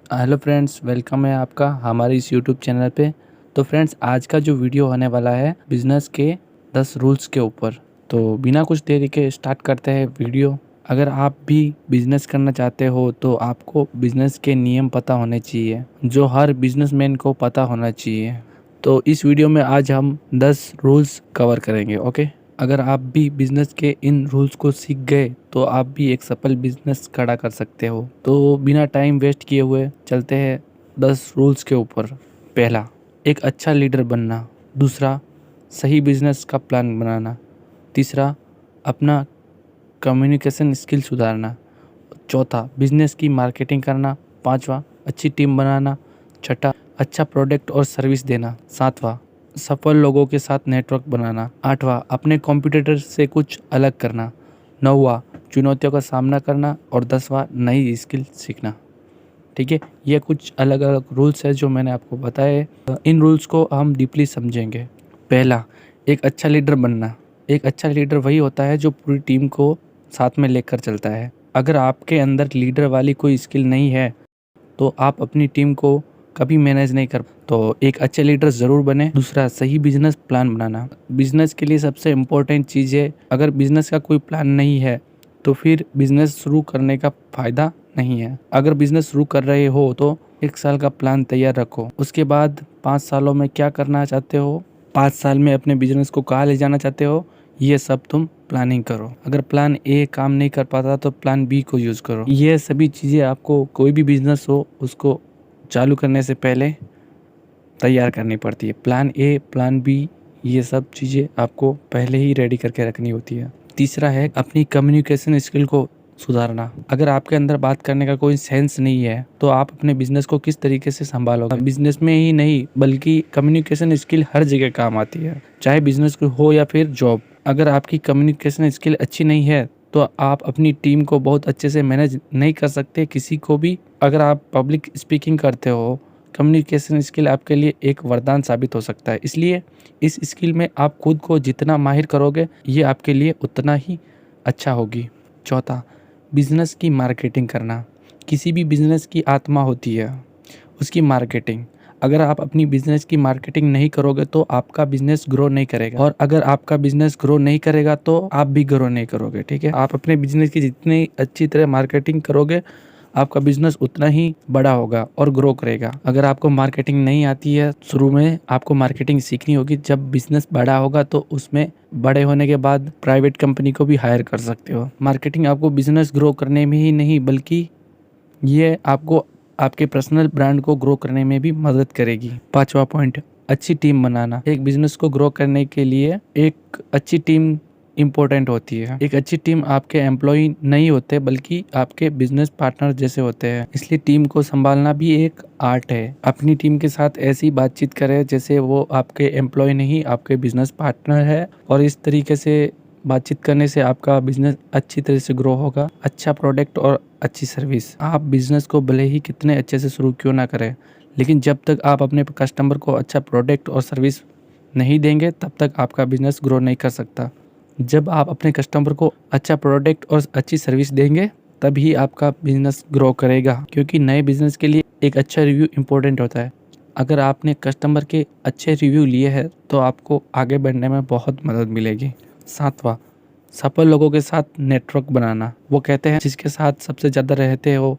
Hello friends, welcome है आपका हमारे इस यूट्यूब चैनल पे। तो फ्रेंड्स, आज का जो वीडियो होने वाला है बिजनेस के 10 रूल्स के ऊपर। तो बिना कुछ देरी के स्टार्ट करते हैं वीडियो। अगर आप भी बिजनेस करना चाहते हो तो आपको बिजनेस के नियम पता होने चाहिए, जो हर बिजनेसमैन को पता होना चाहिए। तो इस वीडियो में आज हम 10 रूल्स कवर करेंगे। ओके, अगर आप भी बिजनेस के इन रूल्स को सीख गए तो आप भी एक सफल बिजनेस खड़ा कर सकते हो। तो बिना टाइम वेस्ट किए हुए चलते हैं 10 रूल्स के ऊपर। पहला, एक अच्छा लीडर बनना। दूसरा, सही बिजनेस का प्लान बनाना। तीसरा, अपना कम्युनिकेशन स्किल सुधारना। चौथा, बिजनेस की मार्केटिंग करना। पांचवा, अच्छी टीम बनाना। छठा, अच्छा प्रोडक्ट और सर्विस देना। सातवां, सफल लोगों के साथ नेटवर्क बनाना। आठवां, अपने कॉम्पिटिटर से कुछ अलग करना। नौवां, चुनौतियों का सामना करना। और 10वां, नई स्किल सीखना। ठीक है, ये कुछ अलग अलग रूल्स है जो मैंने आपको बताए। इन रूल्स को हम डीपली समझेंगे। पहला, एक अच्छा लीडर बनना। एक अच्छा लीडर वही होता है जो पूरी टीम को साथ में लेकर चलता है। अगर आपके अंदर लीडर वाली कोई स्किल नहीं है तो आप अपनी टीम को कभी मैनेज नहीं कर। तो एक अच्छे लीडर ज़रूर बने। दूसरा, सही बिजनेस प्लान बनाना। बिजनेस के लिए सबसे इम्पोर्टेंट चीज़ है, अगर बिजनेस का कोई प्लान नहीं है तो फिर बिजनेस शुरू करने का फ़ायदा नहीं है। अगर बिजनेस शुरू कर रहे हो तो 1 साल का प्लान तैयार रखो। उसके बाद 5 सालों में क्या करना चाहते हो, 5 साल में अपने बिजनेस को कहाँ ले जाना चाहते हो, ये सब तुम प्लानिंग करो। अगर प्लान ए काम नहीं कर पाता तो प्लान बी को यूज़ करो। ये सभी चीज़ें आपको कोई भी बिजनेस हो उसको चालू करने से पहले तैयार करनी पड़ती है। प्लान ए, प्लान बी, ये सब चीज़ें आपको पहले ही रेडी करके रखनी होती है। तीसरा है अपनी कम्युनिकेशन स्किल को सुधारना। अगर आपके अंदर बात करने का कोई सेंस नहीं है तो आप अपने बिजनेस को किस तरीके से संभालोगे। बिजनेस में ही नहीं बल्कि कम्युनिकेशन स्किल हर जगह काम आती है, चाहे बिजनेस हो या फिर जॉब। अगर आपकी कम्युनिकेशन स्किल अच्छी नहीं है तो आप अपनी टीम को बहुत अच्छे से मैनेज नहीं कर सकते, किसी को भी। अगर आप पब्लिक स्पीकिंग करते हो, कम्युनिकेशन स्किल आपके लिए एक वरदान साबित हो सकता है। इसलिए इस स्किल में आप खुद को जितना माहिर करोगे ये आपके लिए उतना ही अच्छा होगी। चौथा, बिजनेस की मार्केटिंग करना। किसी भी बिजनेस की आत्मा होती है उसकी मार्केटिंग। अगर आप अपनी बिजनेस की मार्केटिंग नहीं करोगे तो आपका बिजनेस ग्रो नहीं करेगा, और अगर आपका बिजनेस ग्रो नहीं करेगा तो आप भी ग्रो नहीं करोगे। ठीक है, आप अपने बिजनेस की जितनी अच्छी तरह मार्केटिंग करोगे आपका बिजनेस उतना ही बड़ा होगा और ग्रो करेगा। अगर आपको मार्केटिंग नहीं आती है, शुरू में आपको मार्केटिंग सीखनी होगी। जब बिजनेस बड़ा होगा तो उसमें बड़े होने के बाद प्राइवेट कंपनी को भी हायर कर सकते हो। मार्केटिंग आपको बिजनेस ग्रो करने में ही नहीं बल्कि ये आपको आपके पर्सनल ब्रांड को ग्रो करने में भी मदद करेगी। पांचवा पॉइंट, अच्छी टीम बनाना। एक बिजनेस को ग्रो करने के लिए एक अच्छी टीम इम्पोर्टेंट होती है। एक अच्छी टीम आपके एम्प्लॉय नहीं होते बल्कि आपके बिजनेस पार्टनर जैसे होते हैं। इसलिए टीम को संभालना भी एक आर्ट है। अपनी टीम के साथ ऐसी बातचीत करें जैसे वो आपके एम्प्लॉय नहीं आपके बिजनेस पार्टनर है, और इस तरीके से बातचीत करने से आपका बिजनेस अच्छी तरह से ग्रो होगा। अच्छा प्रोडक्ट और अच्छी सर्विस। आप बिजनेस को भले ही कितने अच्छे से शुरू क्यों ना करें, लेकिन जब तक आप अपने कस्टमर को अच्छा प्रोडक्ट और सर्विस नहीं देंगे तब तक आपका बिजनेस ग्रो नहीं कर सकता। जब आप अपने कस्टमर को अच्छा प्रोडक्ट और अच्छी सर्विस देंगे तभी आपका बिजनेस ग्रो करेगा, क्योंकि नए बिजनेस के लिए एक अच्छा रिव्यू इम्पोर्टेंट होता है। अगर आपने कस्टमर के अच्छे रिव्यू लिए हैं तो आपको आगे बढ़ने में बहुत मदद मिलेगी। सातवां, सफल लोगों के साथ नेटवर्क बनाना। वो कहते हैं जिसके साथ सबसे ज़्यादा रहते हो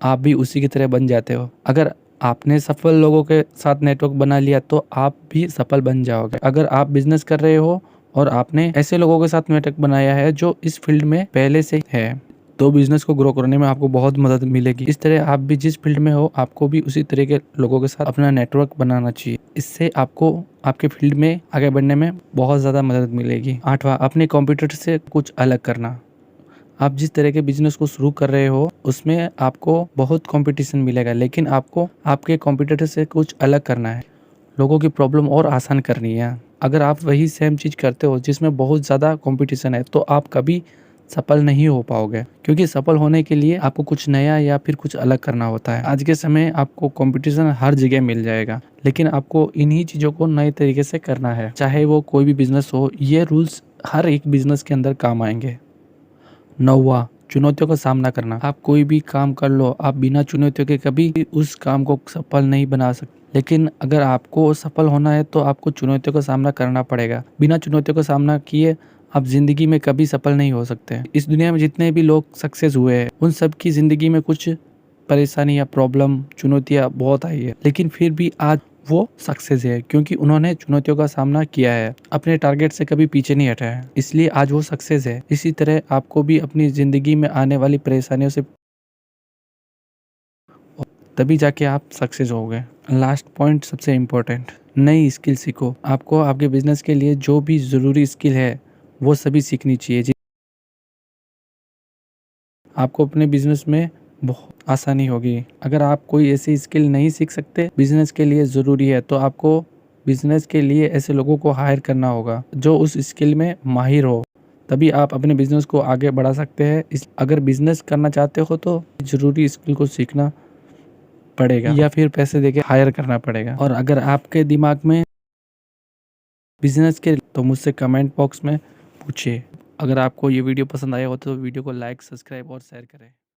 आप भी उसी की तरह बन जाते हो। अगर आपने सफल लोगों के साथ नेटवर्क बना लिया तो आप भी सफल बन जाओगे। अगर आप बिजनेस कर रहे हो और आपने ऐसे लोगों के साथ नेटवर्क बनाया है जो इस फील्ड में पहले से है तो बिजनेस को ग्रो करने में आपको बहुत मदद मिलेगी। इस तरह आप भी जिस फील्ड में हो आपको भी उसी तरह के लोगों के साथ अपना नेटवर्क बनाना चाहिए। इससे आपको आपके फील्ड में आगे बढ़ने में बहुत ज़्यादा मदद मिलेगी। आठवां, अपने कॉम्पिटिटर से कुछ अलग करना। आप जिस तरह के बिजनेस को शुरू कर रहे हो उसमें आपको बहुत कंपटीशन मिलेगा, लेकिन आपको आपके कॉम्पिटिटर से कुछ अलग करना है, लोगों की प्रॉब्लम और आसान करनी है। अगर आप वही सेम चीज़ करते हो जिसमें बहुत ज़्यादा कंपटीशन है तो आप कभी सफल नहीं हो पाओगे, क्योंकि सफल होने के लिए आपको कुछ नया या फिर कुछ अलग करना होता है। आज के समय आपको कंपटीशन हर जगह मिल जाएगा, लेकिन आपको इन्हीं चीज़ों को नए तरीके से करना है, चाहे वो कोई भी बिजनेस हो। ये रूल्स हर एक बिजनेस के अंदर काम आएंगे। नौवा, चुनौतियों का सामना करना। आप कोई भी काम कर लो, आप बिना चुनौतियों के कभी भी उस काम को सफल नहीं बना सकते। लेकिन अगर आपको सफल होना है तो आपको चुनौतियों का सामना करना पड़ेगा। बिना चुनौतियों का सामना किए आप जिंदगी में कभी सफल नहीं हो सकते। इस दुनिया में जितने भी लोग सक्सेस हुए हैं उन सब की जिंदगी में कुछ परेशानी या प्रॉब्लम, चुनौतियां बहुत आई है, लेकिन फिर भी आज वो सक्सेस है क्योंकि उन्होंने चुनौतियों का सामना किया है, अपने टारगेट से कभी पीछे नहीं हटा है, इसलिए आज वो सक्सेस है। इसी तरह आपको भी अपनी जिंदगी में आने वाली परेशानियों से तभी जाके आप सक्सेस होगे। लास्ट पॉइंट सबसे इम्पोर्टेंट, नई स्किल सीखो। आपको आपके बिजनेस के लिए जो भी ज़रूरी स्किल है वो सभी सीखनी चाहिए। आपको अपने बिजनेस में बहुत आसानी होगी। अगर आप कोई ऐसी स्किल नहीं सीख सकते बिजनेस के लिए ज़रूरी है तो आपको बिजनेस के लिए ऐसे लोगों को हायर करना होगा जो उस स्किल में माहिर हो, तभी आप अपने बिजनेस को आगे बढ़ा सकते हैं। अगर बिजनेस करना चाहते हो तो ज़रूरी स्किल को सीखना पड़ेगा या फिर पैसे देके हायर करना पड़ेगा। और अगर आपके दिमाग में बिजनेस के तो मुझसे कमेंट बॉक्स में पूछिए। अगर आपको ये वीडियो पसंद आया हो तो वीडियो को लाइक, सब्सक्राइब और शेयर करें।